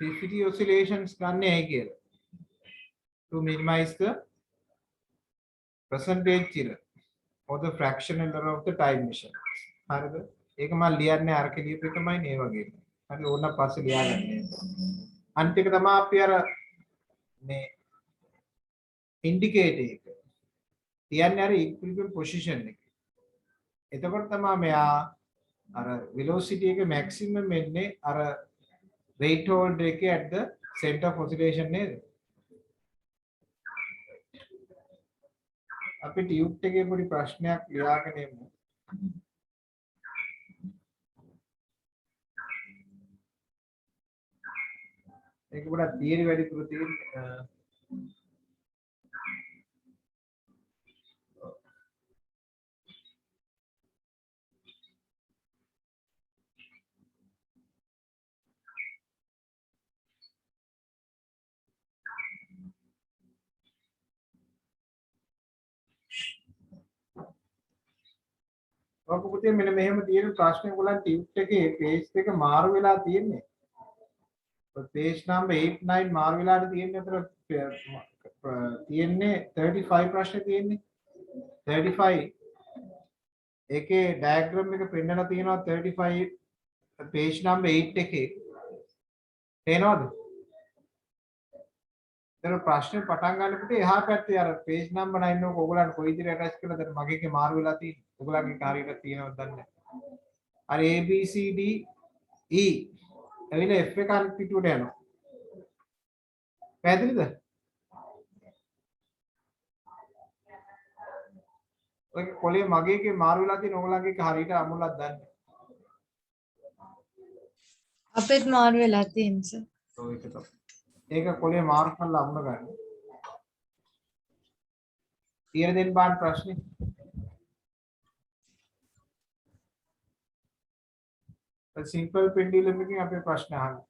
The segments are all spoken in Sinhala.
50 oscillations ගන්න ඇයි කියලා. To minimize the percentage error or the fractional error of the time machine. හරිද? ඒක මම ලියන්නේ අර කෙලියප එකමයි නේ වගේ. හරි ඕන පස්සේ ලියාගන්න. අනිත් එක තමයි අපි අර මේ ඉන්ඩිකේටර් එක. තියන්නේ අර ඉක්විලිබ්‍රියම් පොසිෂන් එක. එතකොට තමයි මෙයා අර velocity එක maximum වෙන්නේ අර weight holder එකේ at the center of oscillation නේද? අපි ටියුබ් එකේ පොඩි ප්‍රශ්නයක් ලියාගෙන එමු. ඒක පොඩක් තියරි වැඩිපුර තියෙන්නේ. ඔක පුතේ මෙන්න මෙහෙම තියෙන ප්‍රශ්නේ ඔයගොල්ලන් ටියුබ් එකේ page එක මාරු වෙලා තියෙන්නේ. page number 8 9 මාරු වෙලාට තියෙන්නේ අතර තියෙන්නේ 35 ප්‍රශ්නේ තියෙන්නේ. 35 ඒකේ diagram එක පෙන්නලා තියෙනවා 35 page number 8 එකේ. තේනවද? ඒතර ප්‍රශ්නේ පටන් ගන්න පුතේ එහා පැත්තේ අර page number 9 එක ඔයගොල්ලන් කොයි විදිහට attach කළාද? මගේ එකේ මාරු වෙලා තියෙන්නේ. ඔයගොල්ලන්ගේ කාර්යයක් තියෙනවද දන්නේ නැහැ. අර A B C D E evil F එක අනිත් පිටුවට යනවා. පැහැදිලිද? ඔය කොලේ මගේ එකේ මාරු වෙලා තියෙන ඕගොල්ලන්ගේ එක හරියට අමුලක් දන්නේ. අපෙත් මාරු වෙලා තියෙනවා. ඔව් ඒක තමයි. ඒක කොලේ මාරු කරලා අමුල ගන්න. ඊර දෙන්න බාන ප්‍රශ්නේ. සිම්පල් පෙන්ඩියුලම් එකකින් අපේ ප්‍රශ්න අහන්න.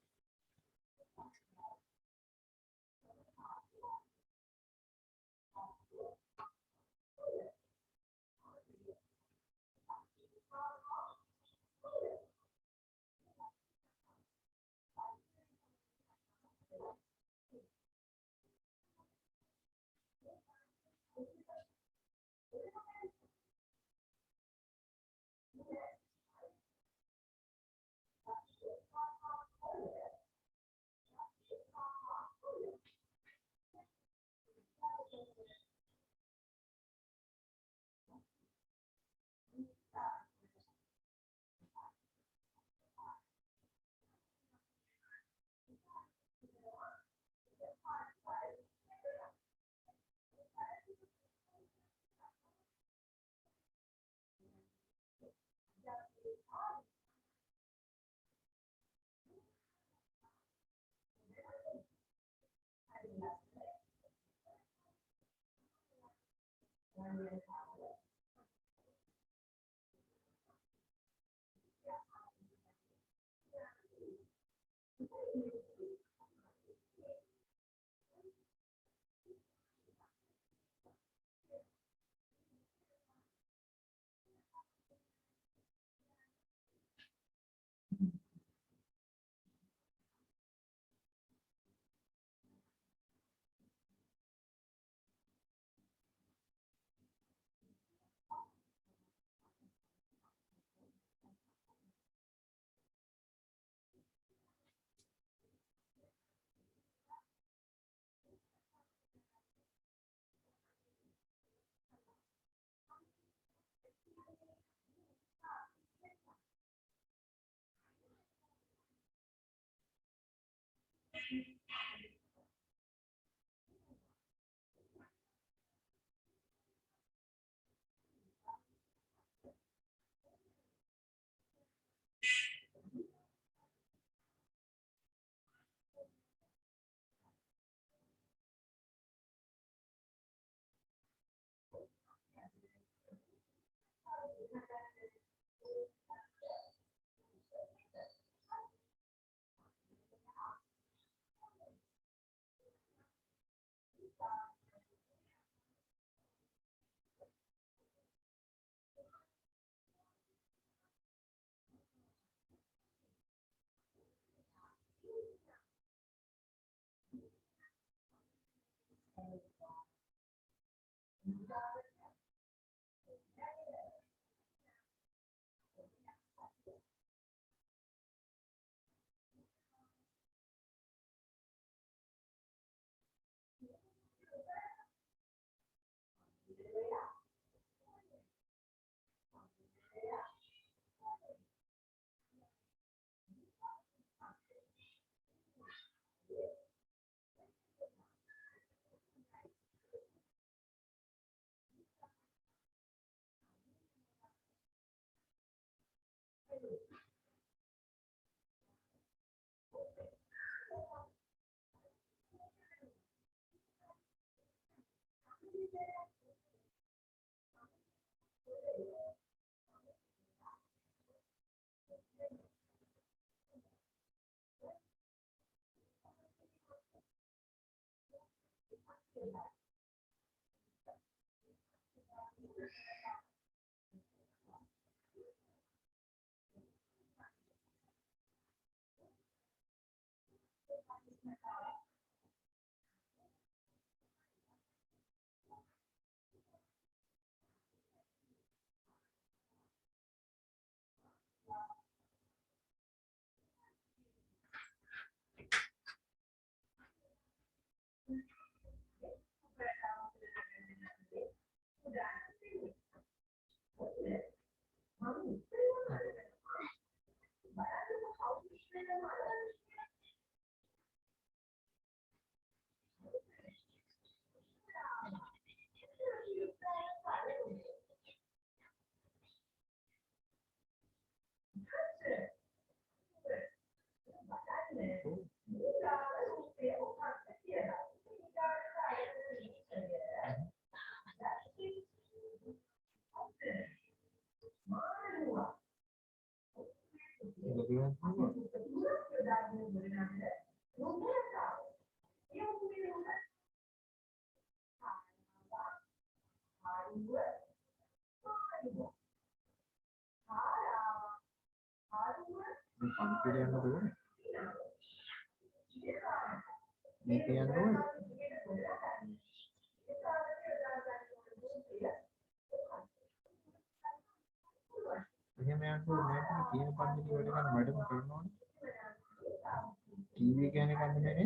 टीवी कहने का मैंने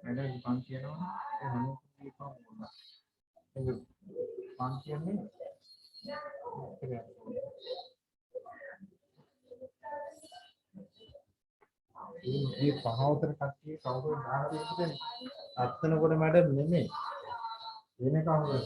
मैंने दुकान किया ना तो हमें ये काम बोलना दुकान किया नहीं ये कहाँ उतर खाती है कहाँ को डाल देते हैं अपने को मैडम नहीं लेने का होगा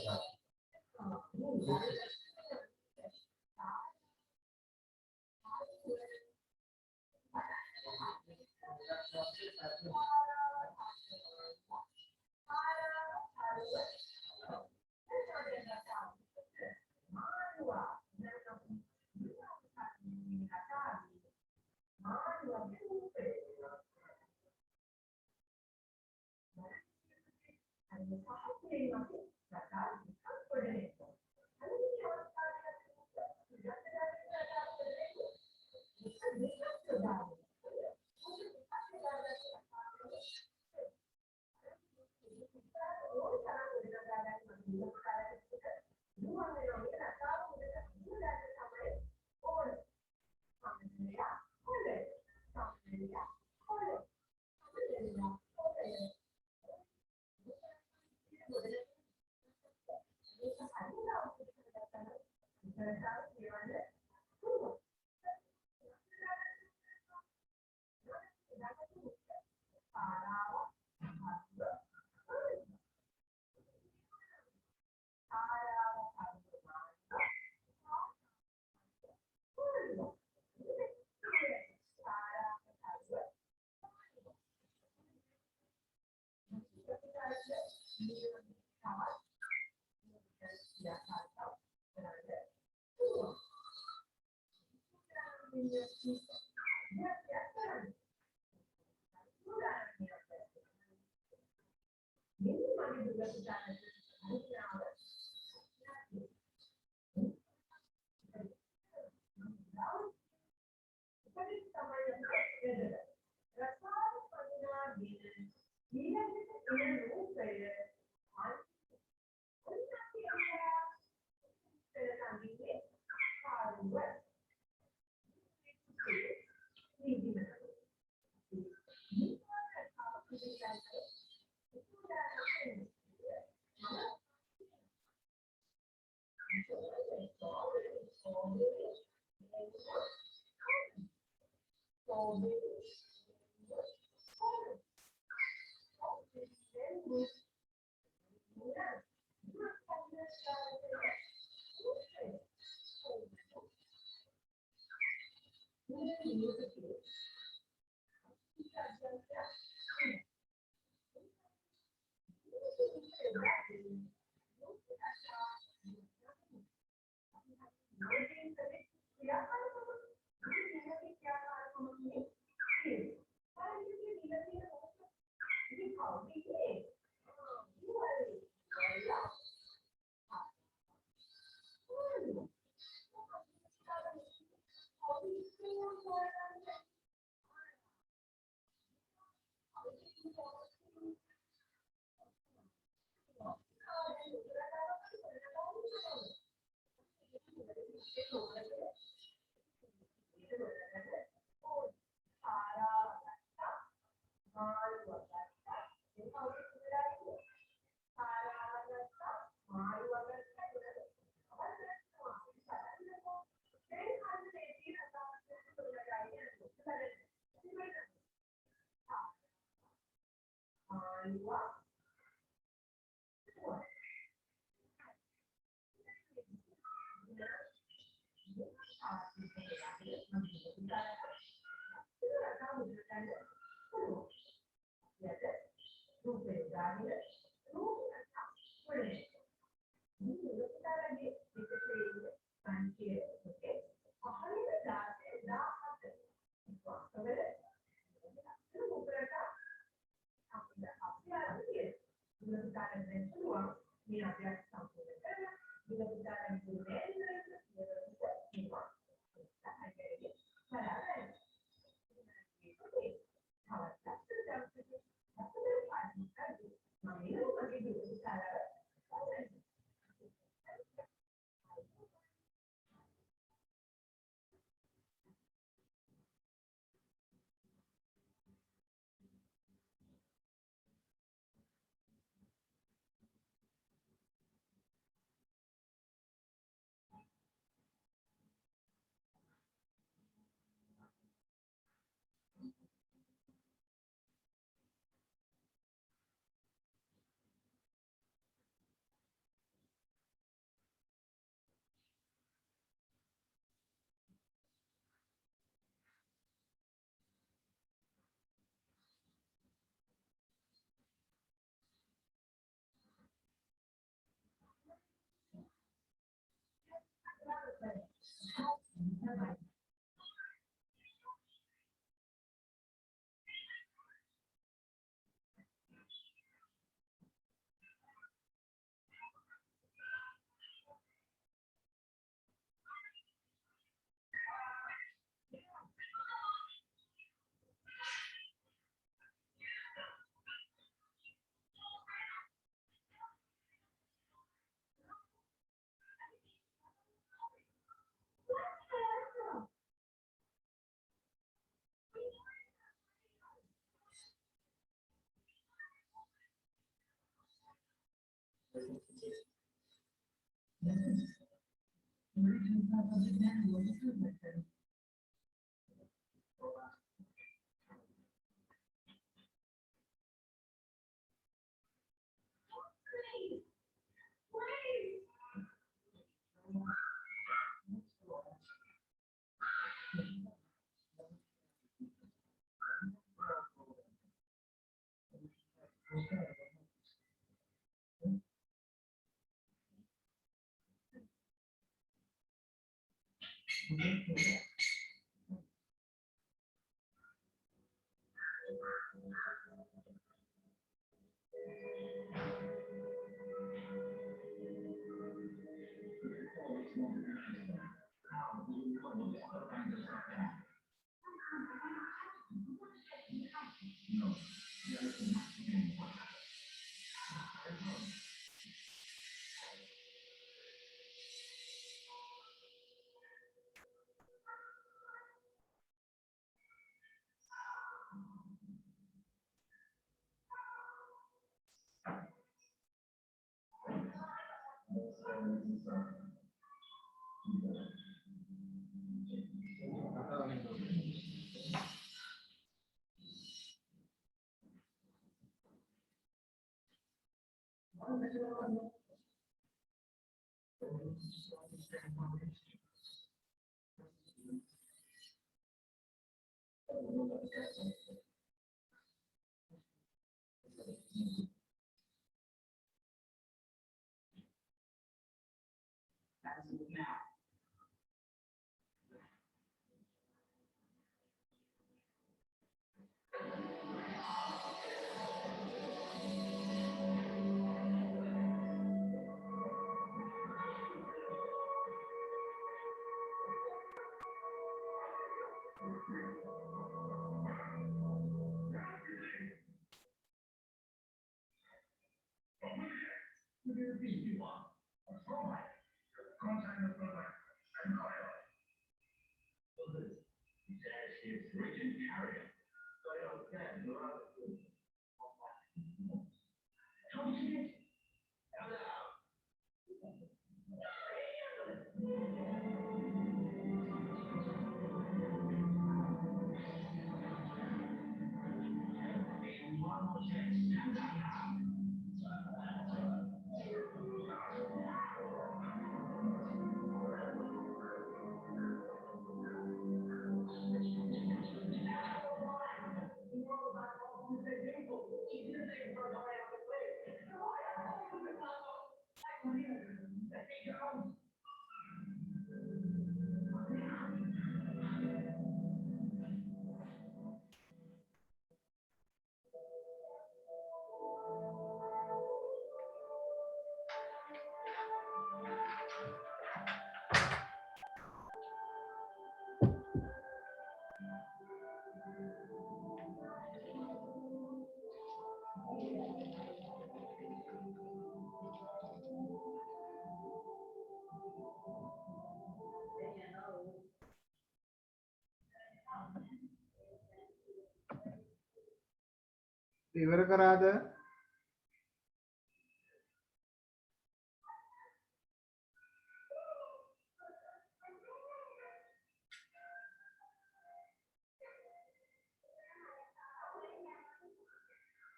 ඉවර කරාද?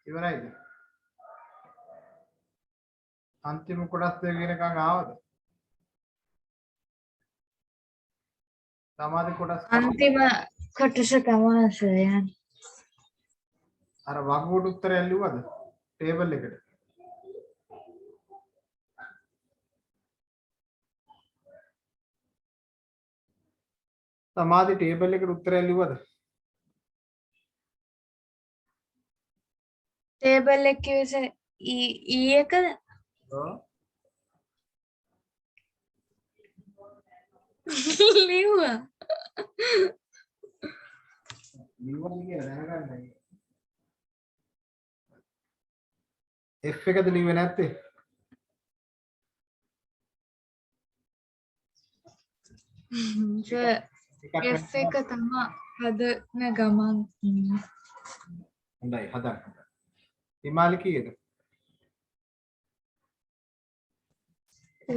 ඉවරයිද? අන්තිම කොටස් දෙක වෙනකන් ආවද? සමාධි කොටස් අන්තිම කොටස තමයි සර් යන්නේ. අර වගුවට උත්තරය ලිව්වද? ටේබල් එකට. සමාධි ටේබල් එකට උත්තරය ලිව්වද? ටේබල් එකේ සර් E එකද? ඔව්. ලිව්වා. ලිව්වද කියලා දැනගන්නයි. F එකද ලිව්වේ නැත්තේ? සර් F එක තමයි හදන ගමන් ඉන්නේ. හොඳයි හදන්න. හිමාලි කීයද?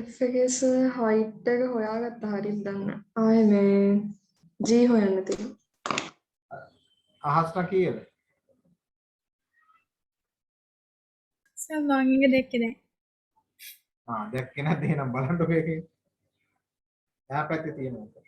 F එකේ සර් height එක හොයාගත්ත හරියට දන්න. ආයේ මේ G හොයන්න තියෙනවා. අහස්න කීයද? සර් මම එක දැක්කේ නැහැ. දැක්කේ නැද්ද? එහෙනම් බලන්නකෝ එකේ. එහා පැත්තේ තියෙනවා.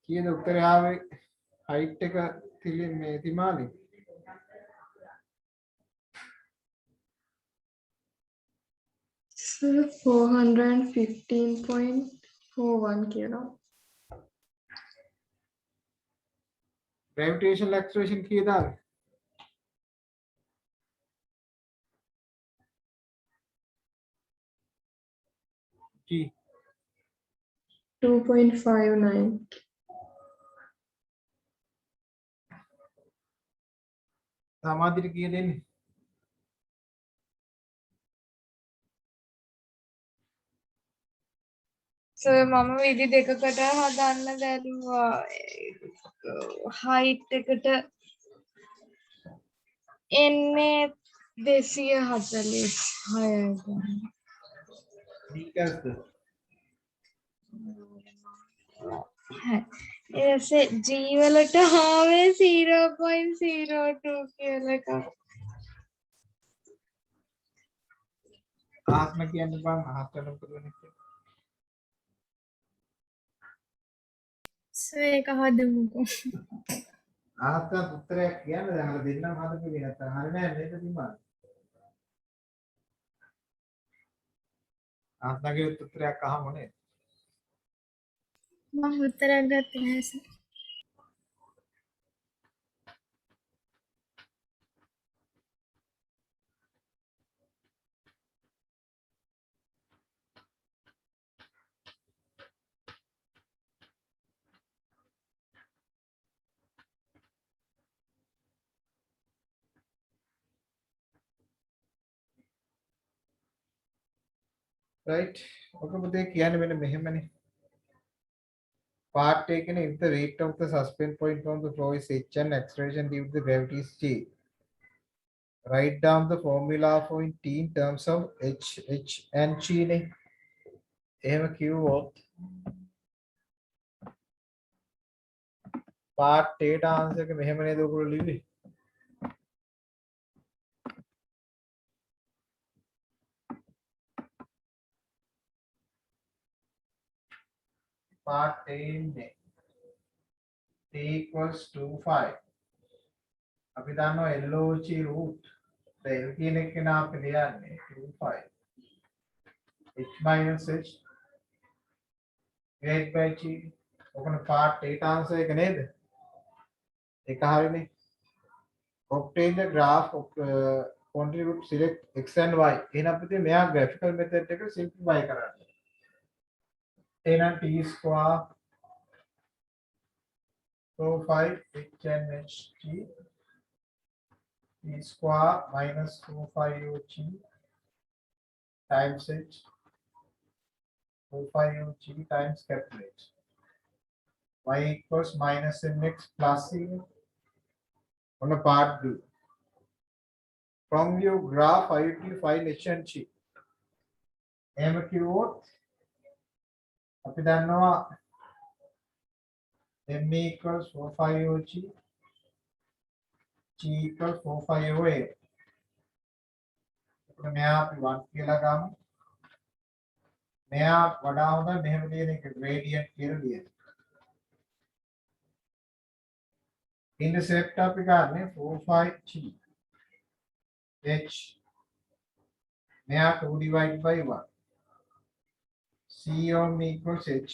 කීයද උත්තරේ ආවේ height එක මේ තිමාලි Sir, 415.41 කියලා. gravitational acceleration කීයද ආවේ G 2.59. සමාධියට කීය දෙන්නේ සර් මම විදි දෙකකට හදන්න බැලුවා height එකට එන්නේ 246 meters එසේ G වලට ආවේ 0.02 කියලා එකක්. ආත්ම කියන්න බං ආත්ම කරන්නේ සර් ඒක හදමුකෝ. ආත්ම උත්තරයක් කියන්න දැන් අර දෙන්නම හදපු එක නැත්තම් හරි නෑ මේක තිමාලි ආත්මගේ උත්තරයක් අහමු නේද මම උත්තරයක් ගත්තේ නැහැ සර්. right ඔක පුතේ කියන්නේ මෙන්න මෙහෙමනේ part taken if the rate of the suspend point from the flow is h and acceleration due to the gravity is g write down the formula for in t in terms of h and g නේ එහෙම කිව්වොත් part data answer එක මෙහෙම නේද ඔයගොල්ලෝ ලිව්වේ part A නේ t equals 25 අපි දන්නවා LOG root L කියන එක නා අපි ලියන්නේ 25 h minus h divided by g ඔකන part data answer එක නේද ඒක හරිනේ obtain the graph of quantity group select x and y එහෙනම් අපිට මෙයා graphical method එක simplify කරන්න එහෙනම් t square so 5 h and h t t square minus 25 g times h 25 g times calculate y equals minus mx plus c on a part B. From your graph, I will find h and g. MQ අපි දන්නවා m equals 45 g g equals 45 a. අපිට මෙයා අපි 1 කියලා ගමු. මෙයා වඩා හොඳ මෙහෙම ලියන එක gradient කියලා ලියන්න. Intercept අපි ගන්න 45 g h මෙයා 2 divided by 1 c on equals h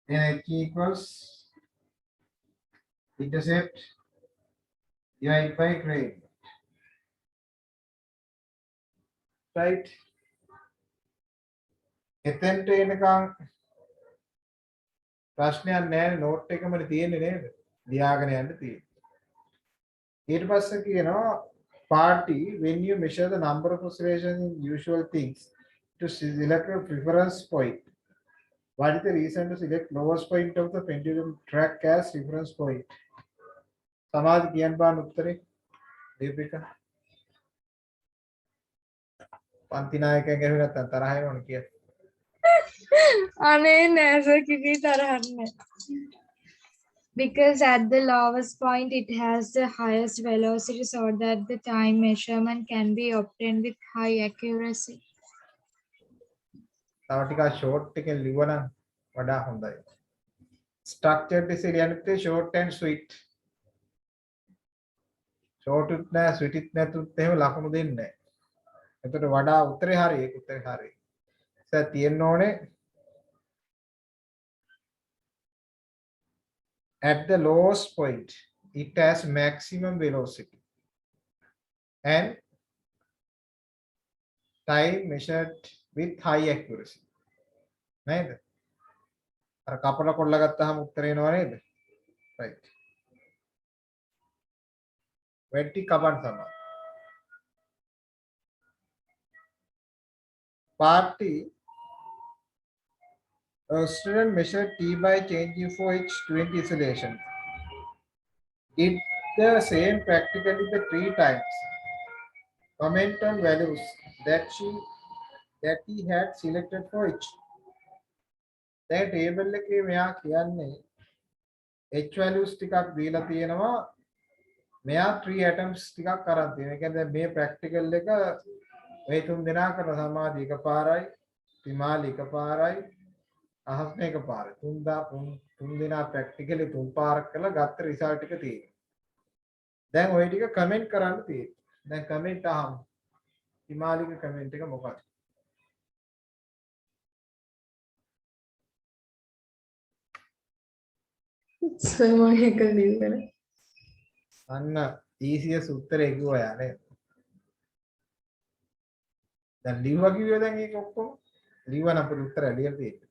then h equals intercept divide by grade. Right? එතෙන්ට එනකන් ප්‍රශ්නයක් නැහැ නෝට් එකමනේ තියෙන්නේ නේද? ලියාගෙන යන්න තියෙන්නේ. ඊට පස්සේ කියනවා party when you measure the number of oscillations in usual things to select a preference point. What is the reason to select lowest point of the pendulum track as reference point? සමාධි කියන්න බාන උත්තරේ දීපිකා පන්ති නායකයන් ගැහුවේ නැත්තම් තරහ එනවනේ කිය. අනේ නෑ සර් කිසි තරහක් නෑ. Because at the lowest point it has the highest velocity so that the time measurement can be obtained with high accuracy. තව ටිකක් ෂෝට් එකෙන් ලිව්වනම් වඩා හොඳයි. Structured essay ලියන්නේ short and sweet. short උත් නෑ sweet උත් නැතුත් එහෙම ලකුණු දෙන්නේ නෑ. එතකොට වඩා උත්තරේ හරියි ඒක උත්තරේ හරියි. සර් තියෙන්න ඕනේ at the lowest point it has maximum velocity and time measured with high accuracy. නේද? අර කපල කොල්ල ගත්තාම උත්තර එනවා නේද? right. වෙටි කපන් තමයි. Party a student measured T by changing for each 20 oscillation. Did the same practically the 3 times. Comment on values that he had selected for each. දැන් ටේබල් එකේ මෙයා කියන්නේ H values ටිකක් දීලා තියෙනවා. මෙයා 3 atoms ටිකක් අරන් තියෙනවා. ඒ කියන්නේ දැන් මේ practical එක මේ තුන් දෙනා කරන සමාධි එකපාරයි, විමාලි එකපාරයි, අහස්න එකපාරයි. තුන් දෙනා practically තුන් පාරක් කරලා ගත්ත result එක තියෙනවා. දැන් ওই ටික comment කරන්න තියෙනවා. දැන් comment අහමු. විමාලිගේ comment එක මොකක්ද? සර් මම එක ලියන්න. අන්න easiest උත්තරේ කිව්වා යා නේද? දැන් ලිව්වා කිව්වේ දැන් ඒක ඔක්කොම ලිව්වා නම් පොඩි උත්තරය ලියලා තියෙන්නේ.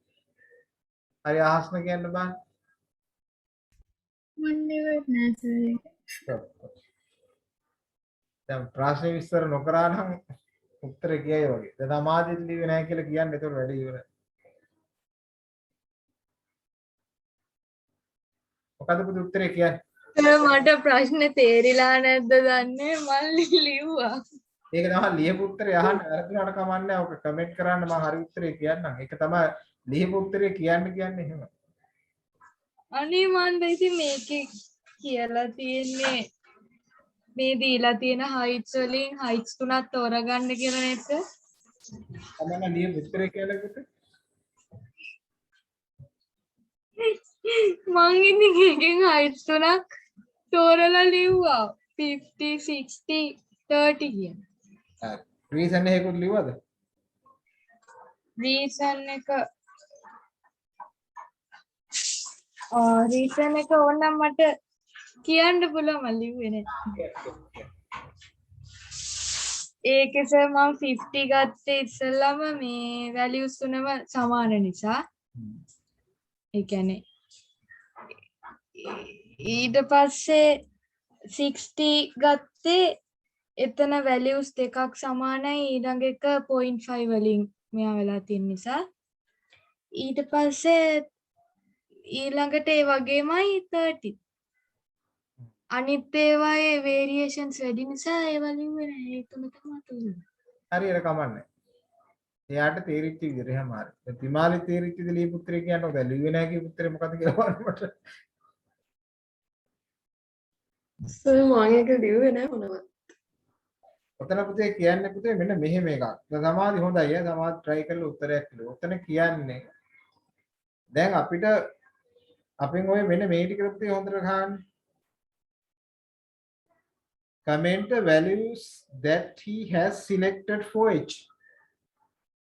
හරි අහස්න කියන්න බෑ. මන්නේවත් නෑ සර්. දැන් ප්‍රශ්න විස්තර නොකරා නම් උත්තරේ කියයි වගේ. දැන් සමාධිය ලිව්වේ නැහැ කියලා කියන්නේ ඒතකොට වැඩි ඉවරයි. මොකද පුදු උත්තරේ කියන්නේ? සර් මට ප්‍රශ්නේ තේරිලා නැද්ද දන්නේ මම ලිව්වා. ඒක තමයි ලියපු උත්තරේ අහන්න වැරදුනට කමන්නේ ඔක කමෙන්ට් කරන්න මම හරි උත්තරේ කියන්නම්. ඒක තමයි ලියපු උත්තරේ කියන්නේ එහෙම. අනේ මන් ඉතින් මේකේ කියලා තියෙන්නේ මේ දීලා තියෙන heights වලින් heights තුනක් තෝරගන්න කියලා නේද සර්? තමයි ලියපු උත්තරේ කියලා කිව්වේ. මං ඉතින් එකෙන් heights තුනක් තෝරලා ලිව්වා 50 60 30 කියන. රීසන් එකකුත් ලිව්වද? රීසන් එක රීසන් එක ඕනනම් මට කියන්න පුළුවන් මම ලිව්වේ නැහැ. ඒකේ සර් මම 50 ගත්තේ ඉස්සෙල්ලාම මේ values තුනම සමාන නිසා. ඒ කියන්නේ ඊට පස්සේ 60 ගත්තේ එතන values දෙකක් සමානයි ඊළඟ එක 0.5 වලින් මෙයා වෙලා තියෙන නිසා ඊට පස්සේ ඊළඟට ඒ වගේමයි 30 අනිත් ඒවායේ variations වැඩි නිසා ඒවා ලිව්වේ නැහැ ඒකම තමයි තුනේ. හරියට කමන්නේ. එයාට තේරිච්ච විදිහට එහෙම හරි. දැන් විමාලි තේරිච්ච විදිහ ලියපු උත්තරේ කියන්නකො. දැන් ලිව්වේ නැහැ කියපු උත්තරේ මොකද්ද කියලා බලන්න මට. සර් මම එක ලියුවේ නෑ මොනවත්. ඔතන පුතේ කියන්නේ පුතේ මෙන්න මෙහෙම එකක්. දැන් සමාධි හොඳයි ඈ සමාධි try කරලා උත්තරයක් ලියුවා. ඔතන කියන්නේ දැන් අපිට අපෙන් ඔය මෙන්න මේ ටික පුතේ හොඳට ගන්න. Comment the values that he has selected for each.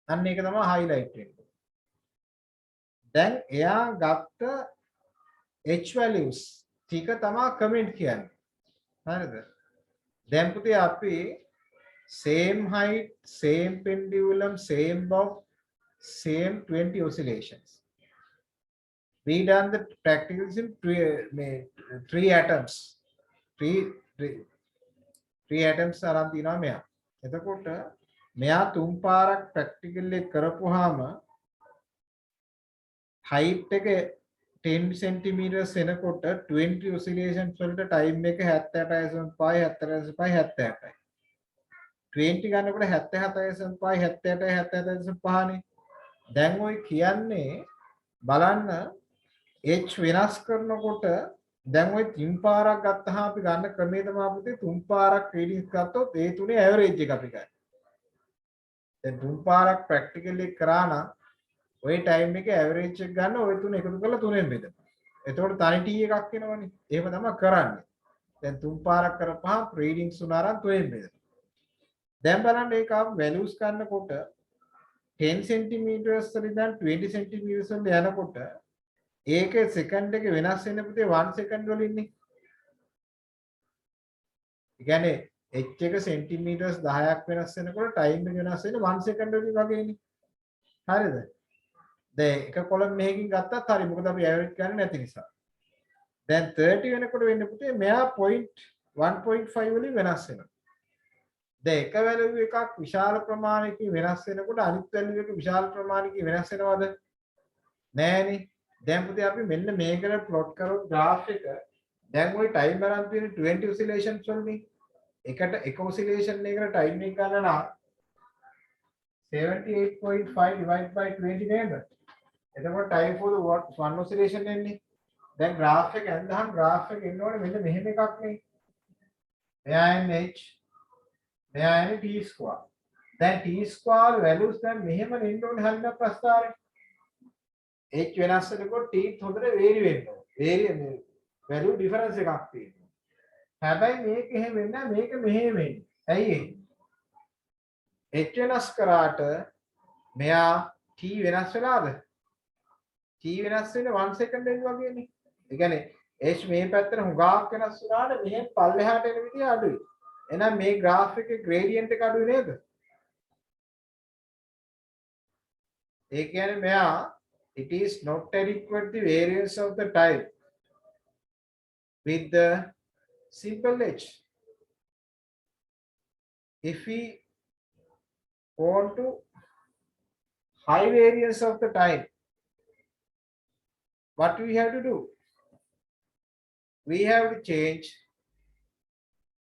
අන්න ඒක තමයි highlight වෙන්නේ. දැන් එයා ගත්ත h values ටික තමයි කමෙන්ට් කියන්නේ. හරිද? දැන් පුතේ අපි same height, same pendulum, same bob, same 20 oscillations. We done the practicals in three atoms. Three atoms අරන් තිනවා මෙයා. එතකොට මෙයා තුන් පාරක් practical එක කරපුවාම height එක 10 centimeters එනකොට 20 oscillations වලට time එක 78.5 78.5 20 ගන්නකොට 77.5 77.5 නේ. දැන් ඔය කියන්නේ බලන්න h වෙනස් කරනකොට දැන් ඔය තුන් පාරක් ගත්තාම අපි ගන්න ක්‍රමයේ තමයි පුතේ තුන් පාරක් රීඩින්ග්ස් ගත්තොත් ඒ තුනේ ඇවරේජ් එක අපි ගන්න. දැන් තුන් පාරක් ප්‍රැක්ටිකල් එක කරා නම් ඔය ටයිම් එකේ ඇවරේජ් එක ගන්න ඔය තුන එකතු කරලා තුනෙන් බෙදන්න. එතකොට තනි t එකක් එනවනේ. එහෙම තමයි කරන්නේ. දැන් තුන් පාරක් කරපහම රීඩින්ග්ස් උනාරන් තුනෙන් බෙදන්න. දැන් බලන්න ඒක වැලියුස් ගන්නකොට 10 centimeters වලින් 20 centimeters වලට යනකොට ඒකේ සෙකන්ඩ් එක වෙනස් වෙන පුතේ 1 second වලින්නේ. ඒ කියන්නේ h එක සෙන්ටිමීටර්ස් 10ක් වෙනස් වෙනකොට ටයිම් එක වෙනස් වෙන්නේ 1 second වලින් වගේනේ. හරිද? දැන් එක කොලම් මෙහෙකින් ගත්තත් හරි මොකද අපි ඇවරේජ් ගන්න නැති නිසා. දැන් 30 වෙනකොට වෙන්නේ පුතේ මෙයා 1.5 වලින් වෙනස් වෙනවා. දැන් එක වැලියු එකක් විශාල ප්‍රමාණයකින් වෙනස් වෙනකොට අනිත් වැලියු එක විශාල ප්‍රමාණයකින් වෙනස් වෙනවද? නෑනේ. දැන් පුතේ අපි මෙන්න මේකට ප්ලොට් කරොත් graph එක දැන් ওই ටයිම් අරන් තියෙන 20 oscillations වලනේ එකට එක oscillation එකකට ටයිම් එක ගන්න නම් 78.5 divided by 20 නේද? එතකොට time for the one oscillation එන්නේ. දැන් graph එක ඇඳහම graph එක එන්න ඕනේ මෙන්න මෙහෙම එකක් නේ. මෙයා එන්නේ h මෙයා එන්නේ t square. දැන් t square values දැන් මෙහෙම එන්න ඕනේ හරියට ප්‍රස්තාරේ. h වෙනස් වෙනකොට t හොඳට vary වෙන්න ඕනේ. value difference එකක් තියෙනවා. හැබැයි මේක එහෙම වෙන්නේ නැහැ මේක මෙහෙම වෙන්නේ. ඇයි ඒ? h වෙනස් කරාට මෙයා t වෙනස් වෙලාද? t වෙනස් වෙන්නේ 1 second එක වගේනේ. ඒ කියන්නේ h මේ පැත්තට හුඟක් වෙනස් වුණාට මෙහෙන් පල්ලෙහාට එන විදිය අඩුයි. එහෙනම් මේ graph එකේ gradient එක අඩුයි නේද? ඒ කියන්නේ මෙයා it is not adequate the variance of the time with the simple h. If we want to high variance of the time, what we have to do? We have to change